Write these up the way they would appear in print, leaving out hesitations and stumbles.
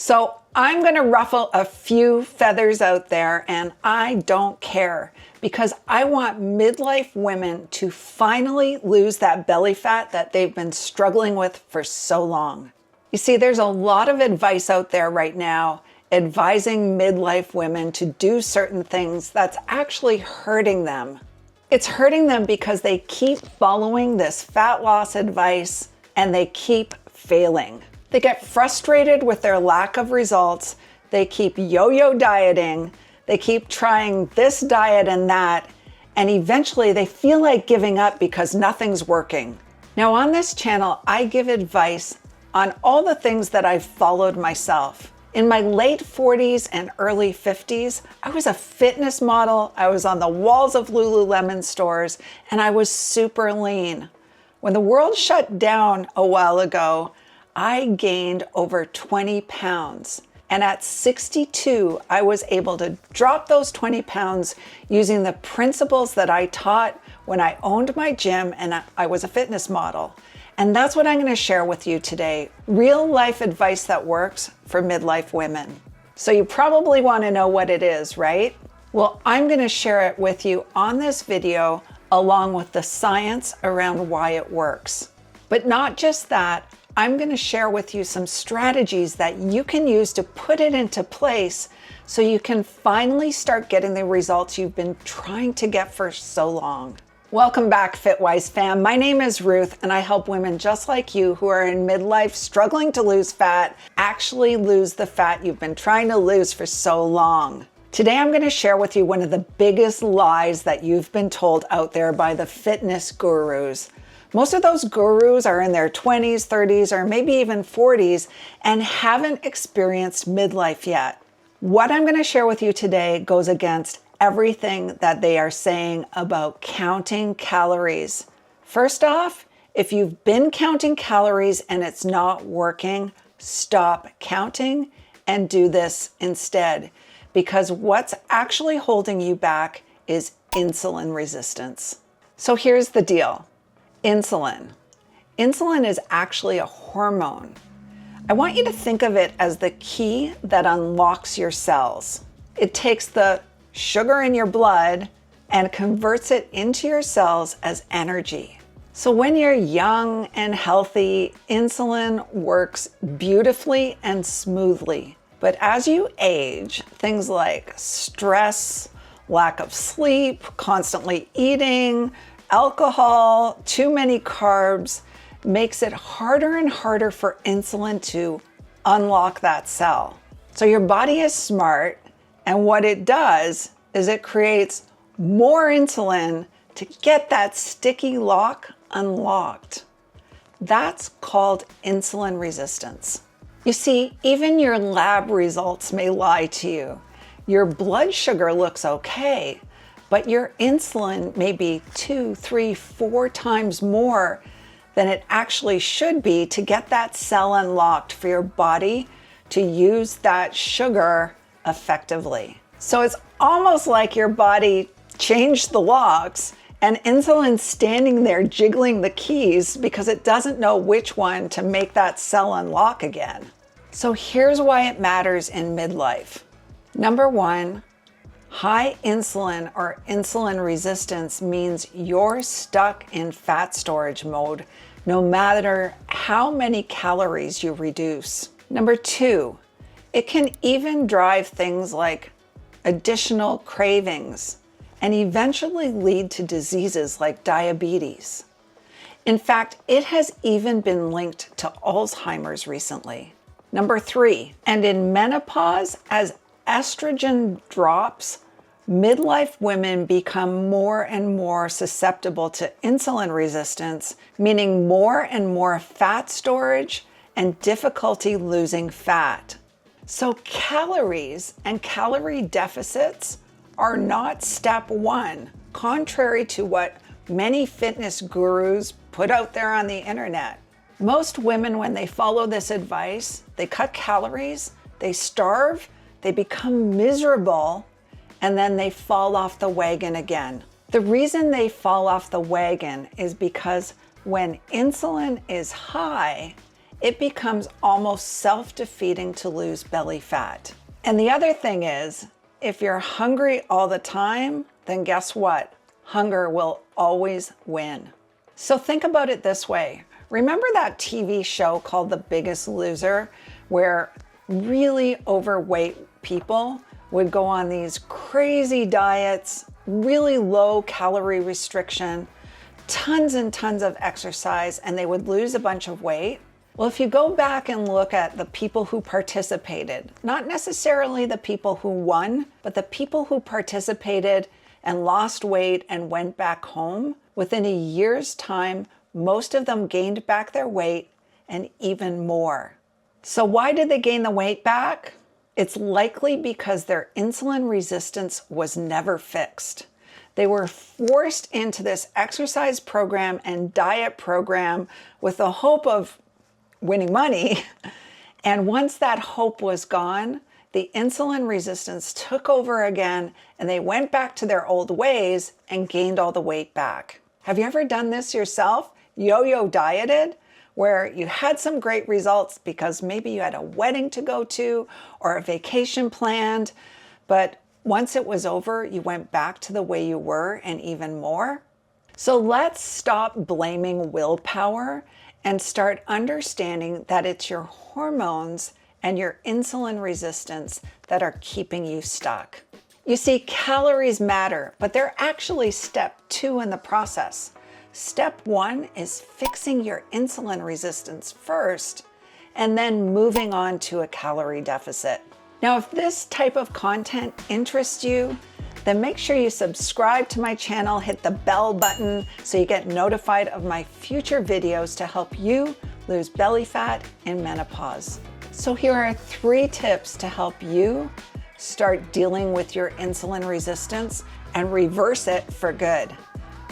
So I'm going to ruffle a few feathers out there, and I don't care, because I want midlife women to finally lose that belly fat that they've been struggling with for so long. You see, there's a lot of advice out there right now advising midlife women to do certain things that's actually hurting them. It's hurting them because they keep following this fat loss advice and they keep failing. They get frustrated with their lack of results. They keep yo-yo dieting. They keep trying this diet and that, and eventually they feel like giving up because nothing's working. Now on this channel, I give advice on all the things that I've followed myself. In my late 40s and early 50s, I was a fitness model. I was on the walls of Lululemon stores, and I was super lean. When the world shut down a while ago, I gained over 20 pounds. And at 62, I was able to drop those 20 pounds using the principles that I taught when I owned my gym and I was a fitness model. And that's what I'm going to share with you today. Real life advice that works for midlife women. So you probably want to know what it is, right? Well, I'm going to share it with you on this video, along with the science around why it works. But not just that, I'm going to share with you some strategies that you can use to put it into place so you can finally start getting the results you've been trying to get for so long. Welcome back, FitWise fam. My name is Ruth, and I help women just like you who are in midlife struggling to lose fat actually lose the fat you've been trying to lose for so long. Today, I'm going to share with you one of the biggest lies that you've been told out there by the fitness gurus. Most of those gurus are in their 20s, 30s, or maybe even 40s and haven't experienced midlife yet. What I'm going to share with you today goes against everything that they are saying about counting calories. First off, if you've been counting calories and it's not working, stop counting and do this instead, because what's actually holding you back is insulin resistance. So here's the deal. Insulin. Insulin is actually a hormone. I want you to think of it as the key that unlocks your cells. It takes the sugar in your blood and converts it into your cells as energy. So when you're young and healthy, insulin works beautifully and smoothly. But as you age, things like stress, lack of sleep, constantly eating, alcohol, too many carbs makes it harder and harder for insulin to unlock that cell. So your body is smart, and what it does is it creates more insulin to get that sticky lock unlocked. That's called insulin resistance. You see, even your lab results may lie to you. Your blood sugar looks okay, but your insulin may be 2, 3, 4 times more than it actually should be to get that cell unlocked for your body to use that sugar effectively. So it's almost like your body changed the locks and insulin's standing there jiggling the keys because it doesn't know which one to make that cell unlock again. So here's why it matters in midlife. Number one, high insulin or insulin resistance means you're stuck in fat storage mode no matter how many calories you reduce. Number two, it can even drive things like additional cravings and eventually lead to diseases like diabetes. In fact, it has even been linked to Alzheimer's recently. Number three, and in menopause, as estrogen drops, midlife women become more and more susceptible to insulin resistance, meaning more and more fat storage and difficulty losing fat. So calories and calorie deficits are not step one, contrary to what many fitness gurus put out there on the internet. Most women, when they follow this advice, they cut calories, they starve, they become miserable, and then they fall off the wagon again. The reason they fall off the wagon is because when insulin is high, it becomes almost self-defeating to lose belly fat. And the other thing is, if you're hungry all the time, then guess what? Hunger will always win. So think about it this way. Remember that TV show called The Biggest Loser, where really overweight people would go on these crazy diets, really low calorie restriction, tons and tons of exercise, and they would lose a bunch of weight? Well, if you go back and look at the people who participated, not necessarily the people who won, but the people who participated and lost weight and went back home, within a year's time, most of them gained back their weight and even more. So why did they gain the weight back? It's likely because their insulin resistance was never fixed. They were forced into this exercise program and diet program with the hope of winning money. And once that hope was gone, the insulin resistance took over again, and they went back to their old ways and gained all the weight back. Have you ever done this yourself? Yo-yo dieted, where you had some great results because maybe you had a wedding to go to or a vacation planned, but once it was over, you went back to the way you were and even more? So let's stop blaming willpower and start understanding that it's your hormones and your insulin resistance that are keeping you stuck. You see, calories matter, but they're actually step 2 in the process. Step 1 is fixing your insulin resistance first, and then moving on to a calorie deficit. Now, if this type of content interests you, then make sure you subscribe to my channel, hit the bell button so you get notified of my future videos to help you lose belly fat in menopause. So here are 3 tips to help you start dealing with your insulin resistance and reverse it for good.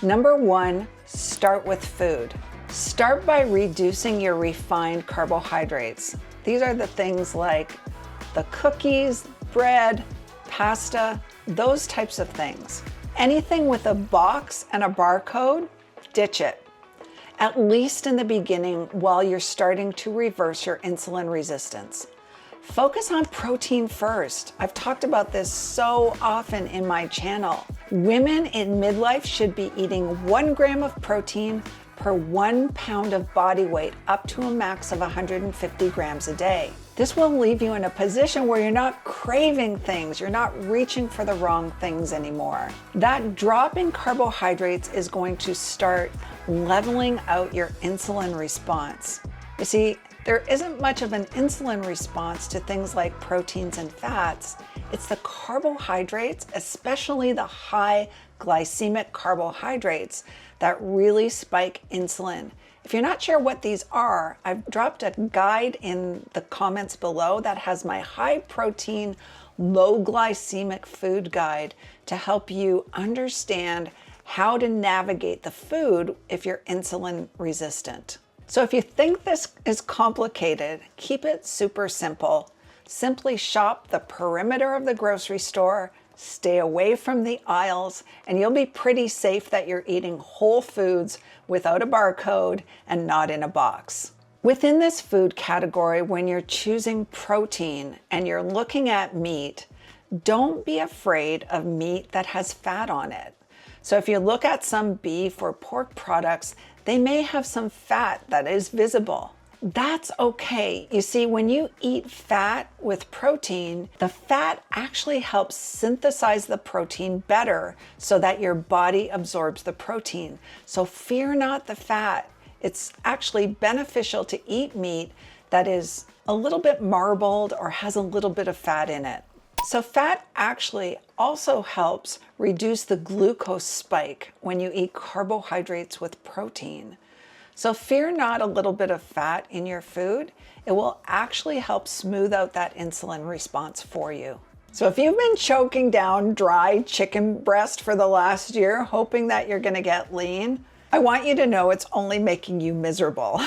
Number 1, start with food. Start by reducing your refined carbohydrates. These are the things like the cookies, bread, pasta, those types of things. Anything with a box and a barcode, ditch it. At least in the beginning while you're starting to reverse your insulin resistance. Focus on protein first. I've talked about this so often in my channel. Women in midlife should be eating 1 gram of protein per 1 pound of body weight, up to a max of 150 grams a day. This will leave you in a position where you're not craving things, you're not reaching for the wrong things anymore. That drop in carbohydrates is going to start leveling out your insulin response. You see, there isn't much of an insulin response to things like proteins and fats. It's the carbohydrates, especially the high glycemic carbohydrates, that really spike insulin. If you're not sure what these are, I've dropped a guide in the comments below that has my high protein, low glycemic food guide to help you understand how to navigate the food if you're insulin resistant. So if you think this is complicated, keep it super simple. Simply shop the perimeter of the grocery store, stay away from the aisles, and you'll be pretty safe that you're eating whole foods without a barcode and not in a box. Within this food category, when you're choosing protein and you're looking at meat, don't be afraid of meat that has fat on it. So if you look at some beef or pork products, they may have some fat that is visible. That's okay. You see, when you eat fat with protein, the fat actually helps synthesize the protein better so that your body absorbs the protein. So fear not the fat. It's actually beneficial to eat meat that is a little bit marbled or has a little bit of fat in it. So fat actually also helps reduce the glucose spike when you eat carbohydrates with protein. So fear not a little bit of fat in your food. It will actually help smooth out that insulin response for you. So if you've been choking down dry chicken breast for the last year, hoping that you're gonna get lean, I want you to know it's only making you miserable.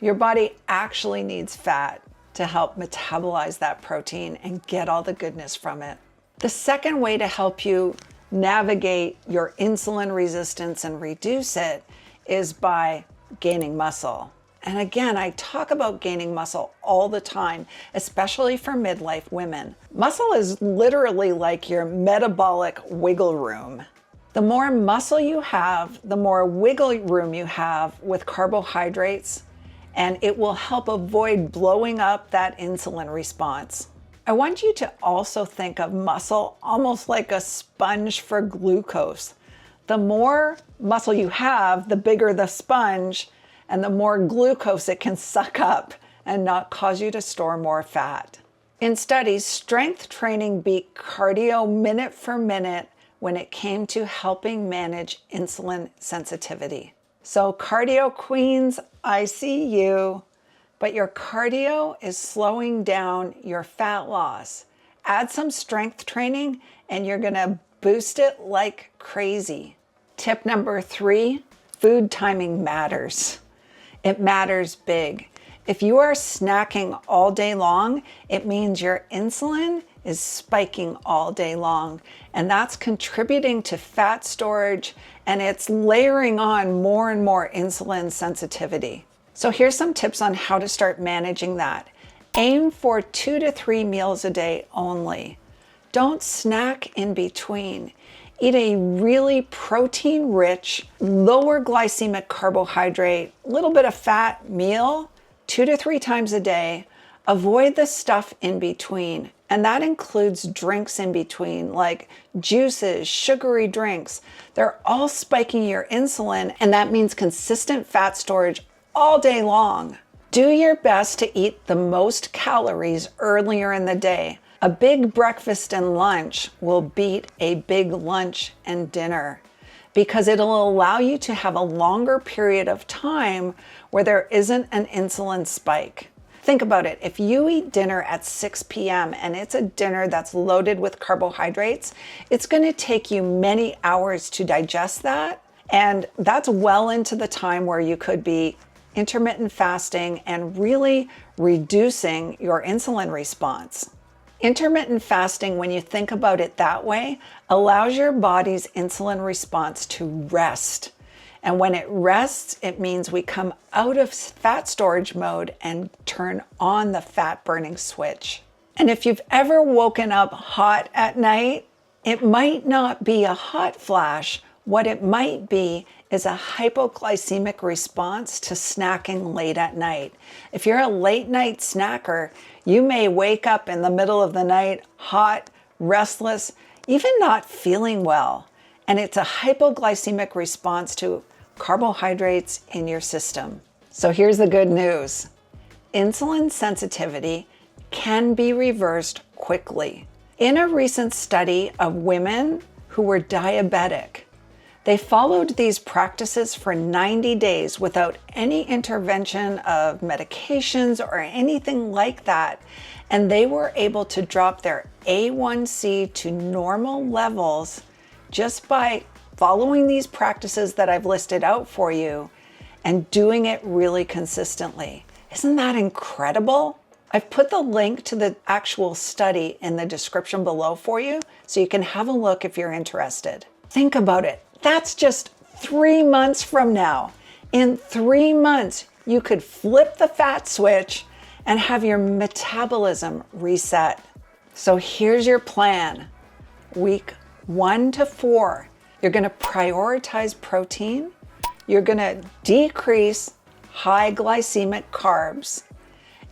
Your body actually needs fat to help metabolize that protein and get all the goodness from it. The second way to help you navigate your insulin resistance and reduce it is by gaining muscle. And again, I talk about gaining muscle all the time, especially for midlife women. Muscle is literally like your metabolic wiggle room. The more muscle you have, the more wiggle room you have with carbohydrates, and it will help avoid blowing up that insulin response. I want you to also think of muscle almost like a sponge for glucose. The more muscle you have, the bigger the sponge, and the more glucose it can suck up and not cause you to store more fat. In studies, strength training beat cardio minute for minute when it came to helping manage insulin sensitivity. So cardio queens, I see you, but your cardio is slowing down your fat loss. Add some strength training and you're gonna boost it like crazy. Tip number 3, food timing matters. It matters big. If you are snacking all day long, it means your insulin is spiking all day long, and that's contributing to fat storage, and it's layering on more and more insulin sensitivity. So here's some tips on how to start managing that. Aim for 2 to 3 meals a day only. Don't snack in between. Eat a really protein-rich, lower glycemic carbohydrate, little bit of fat meal 2 to 3 times a day. Avoid the stuff in between. And that includes drinks in between, like juices, sugary drinks. They're all spiking your insulin, and that means consistent fat storage all day long. Do your best to eat the most calories earlier in the day. A big breakfast and lunch will beat a big lunch and dinner because it'll allow you to have a longer period of time where there isn't an insulin spike. Think about it. If you eat dinner at 6 p.m. and it's a dinner that's loaded with carbohydrates, it's going to take you many hours to digest that. And that's well into the time where you could be intermittent fasting and really reducing your insulin response. Intermittent fasting, when you think about it that way, allows your body's insulin response to rest. And when it rests, it means we come out of fat storage mode and turn on the fat burning switch. And if you've ever woken up hot at night, it might not be a hot flash. What it might be is a hypoglycemic response to snacking late at night. If you're a late night snacker, you may wake up in the middle of the night hot, restless, even not feeling well. And it's a hypoglycemic response to carbohydrates in your system. So here's the good news. Insulin sensitivity can be reversed quickly. In a recent study of women who were diabetic, they followed these practices for 90 days without any intervention of medications or anything like that. And they were able to drop their A1C to normal levels just by following these practices that I've listed out for you and doing it really consistently. Isn't that incredible? I've put the link to the actual study in the description below for you so you can have a look if you're interested. Think about it. That's just 3 months from now. In 3 months, you could flip the fat switch and have your metabolism reset. So here's your plan. Week 1 to 4, you're going to prioritize protein. You're going to decrease high glycemic carbs.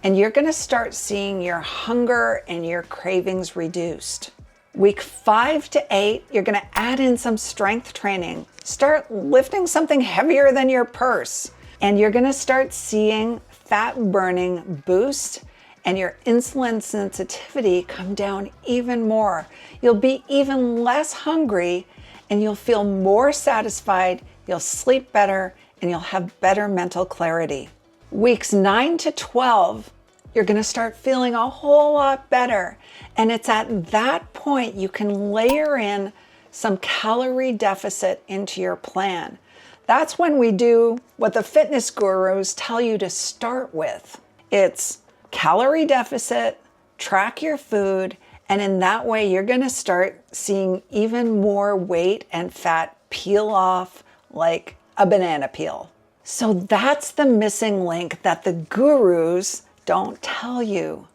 And you're going to start seeing your hunger and your cravings reduced. Week 5 to 8, you're going to add in some strength training. Start lifting something heavier than your purse. And you're going to start seeing fat burning boost and your insulin sensitivity come down even more. You'll be even less hungry and you'll feel more satisfied, you'll sleep better, and you'll have better mental clarity. Weeks 9 to 12, you're going to start feeling a whole lot better. And it's at that point you can layer in some calorie deficit into your plan. That's when we do what the fitness gurus tell you to start with. It's calorie deficit, track your food, and in that way you're going to start seeing even more weight and fat peel off like a banana peel. So that's the missing link that the gurus don't tell you.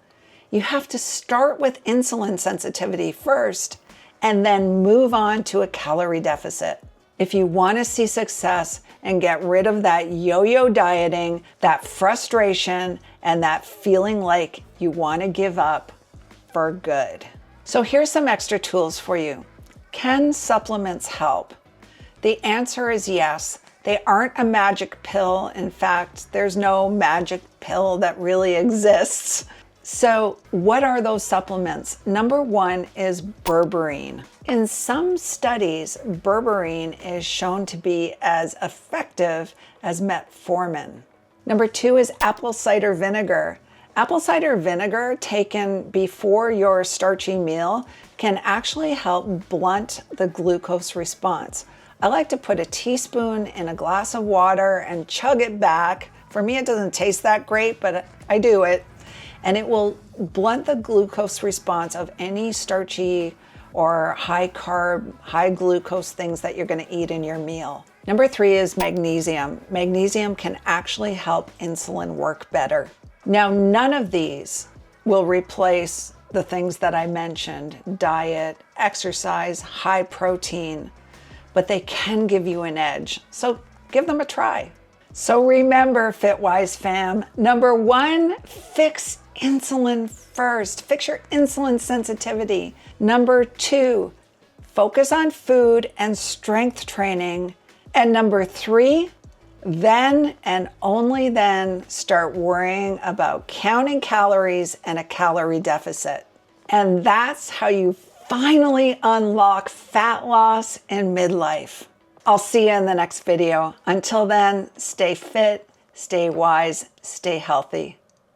You have to start with insulin sensitivity first and then move on to a calorie deficit. If you want to see success and get rid of that yo-yo dieting, that frustration, and that feeling like you want to give up for good. So here's some extra tools for you. Can supplements help? The answer is yes. They aren't a magic pill. In fact, there's no magic pill that really exists. So what are those supplements? Number one is berberine. In some studies, berberine is shown to be as effective as metformin. Number two is apple cider vinegar. Apple cider vinegar taken before your starchy meal can actually help blunt the glucose response. I like to put a teaspoon in a glass of water and chug it back. For me, it doesn't taste that great, but I do it. And it will blunt the glucose response of any starchy or high carb, high glucose things that you're going to eat in your meal. Number three is magnesium. Magnesium can actually help insulin work better. Now, none of these will replace the things that I mentioned: diet, exercise, high protein, but they can give you an edge. So give them a try. So remember, FitWise fam, number one, fix insulin first. Fix your insulin sensitivity. Number two, focus on food and strength training. And number three, then and only then start worrying about counting calories and a calorie deficit. And that's how you finally unlock fat loss in midlife. I'll see you in the next video. Until then, stay fit, stay wise, stay healthy.